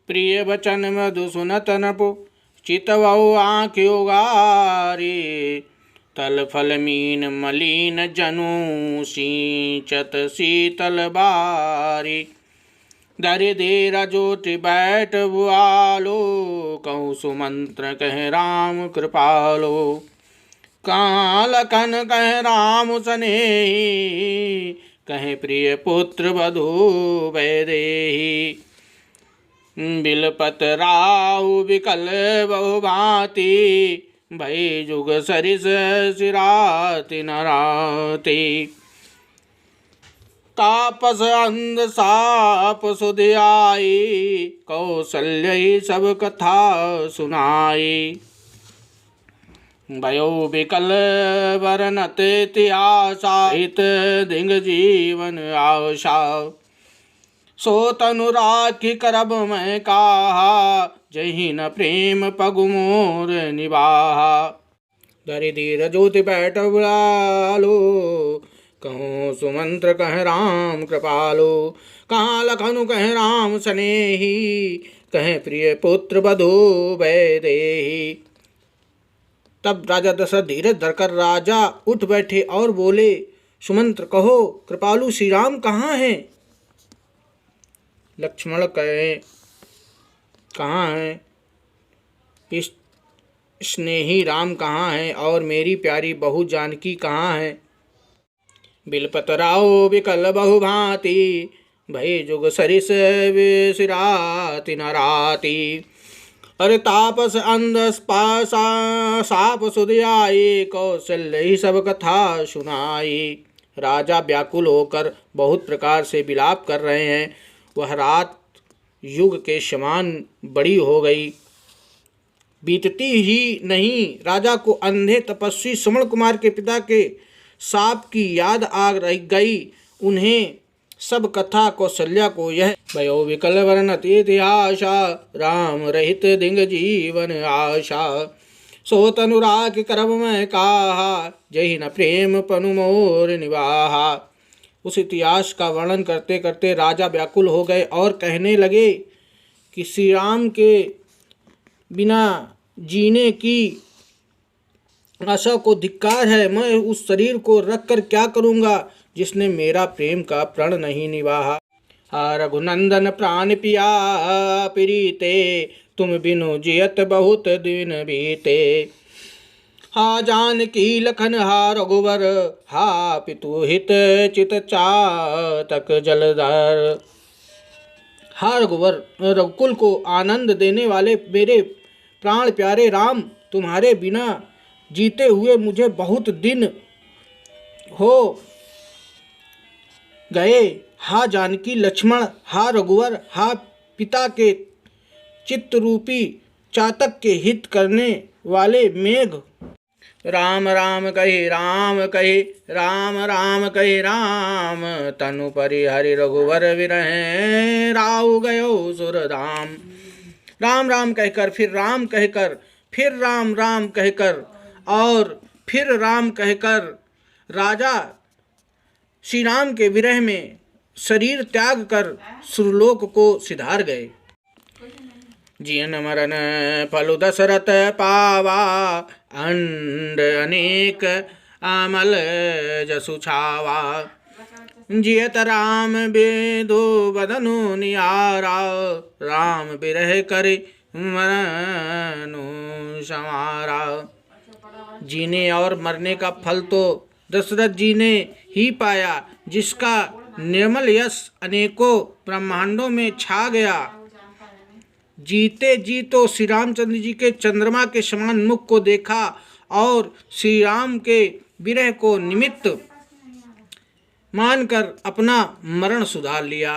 प्रिय वचन मधु सुनत नपु चितवऊ आँख्यो गारी। तल फल मीन मलिन जनु सिंचत शीतल बारी। धरि धीर ज्योति बैठ बुआलो कहूँ सुमंत्र कह राम कृपालो। कहाँ लखन कह राम सनेही कहे प्रिय पुत्र वधू वैदेही। बिलपत राहु विकल बहु भांति भई जुग सरिस सिराति नराति। तापस अंध साप सुधियाई कौशल्य सब कथा सुनाई। भयो विकल वरनत इतिहासा हित धिंग जीवन आशा। सो तनु राखी करब मैं काहा जही न प्रेम पगु मोर निवाहा। धरि धीर ज्योति बैठ बुलालो कहूँ सुमंत्र कह राम कृपालो। कहाँ लखनु कह राम सनेही कहे प्रिय पुत्र वधू वैदेही। तब राजा दशरथ धीरज धरकर राजा उठ बैठे और बोले, सुमंत्र कहो कृपालु श्री राम कहाँ हैं? लक्ष्मण कहे कहाँ हैं? इस स्नेही राम कहाँ हैं और मेरी प्यारी बहू जानकी कहाँ है? बिलपत राहो विकल बहु भांति भई जुग सरिस सिराति नराति। अरे तापस अंध साप सुधियाई कौशल्य ही सब कथा सुनाई। राजा व्याकुल होकर बहुत प्रकार से विलाप कर रहे हैं। वह रात युग के समान बड़ी हो गई। बीतती ही नहीं राजा को अंधे तपस्वी श्रवण कुमार के पिता के साप की याद आ गई। उन्हें सब कथा कौशल्या को यह भयो विकल वर्णत इतिहासा राम रहित धिंग जीवन आशा। सो तनु राखि करब मैं काहा जही न प्रेम पनु मोर निवाहा। उस इतिहास का वर्णन करते करते राजा व्याकुल हो गए और कहने लगे कि श्री राम के बिना जीने की आशा को धिक्कार है। मैं उस शरीर को रख कर क्या करूँगा जिसने मेरा प्रेम का प्रण नहीं निभाहा। रघुनंदन प्राण पिया प्रीते तुम बिनु जियत बहुत दिन बीते। हा जानकी लखन हा रघुवर हा पितु हित चित चातक जलधर। हा रघुवर रघुकुल को आनंद देने वाले मेरे प्राण प्यारे राम, तुम्हारे बिना जीते हुए मुझे बहुत दिन हो गए। हा जानकी लक्ष्मण हा रघुवर हा पिता के चित्त रूपी चातक के हित करने वाले मेघ। राम राम कहे राम कहे राम राम कहे राम तनु परिहरि रघुवर विरहे राहु गयो सुरधाम। राम राम कहकर फिर राम कहकर फिर राम राम कहकर और फिर राम कहकर राजा श्री राम के विरह में शरीर त्याग कर सुरलोक को सिधार गए। जियन मरन फलु दशरथ पावा अंड अनेक अमल जसु छावा। जियत राम बेदो बदनु नियारा राम बिरह करे मरनु संवारा। जीने और मरने का फल तो दशरथ जी ने ही पाया, जिसका निर्मल यश अनेकों ब्रह्मांडों में छा गया। जीते जी तो श्री रामचंद्र जी के चंद्रमा के समान मुख को देखा और श्री राम के विरह को निमित्त मानकर अपना मरण सुधार लिया।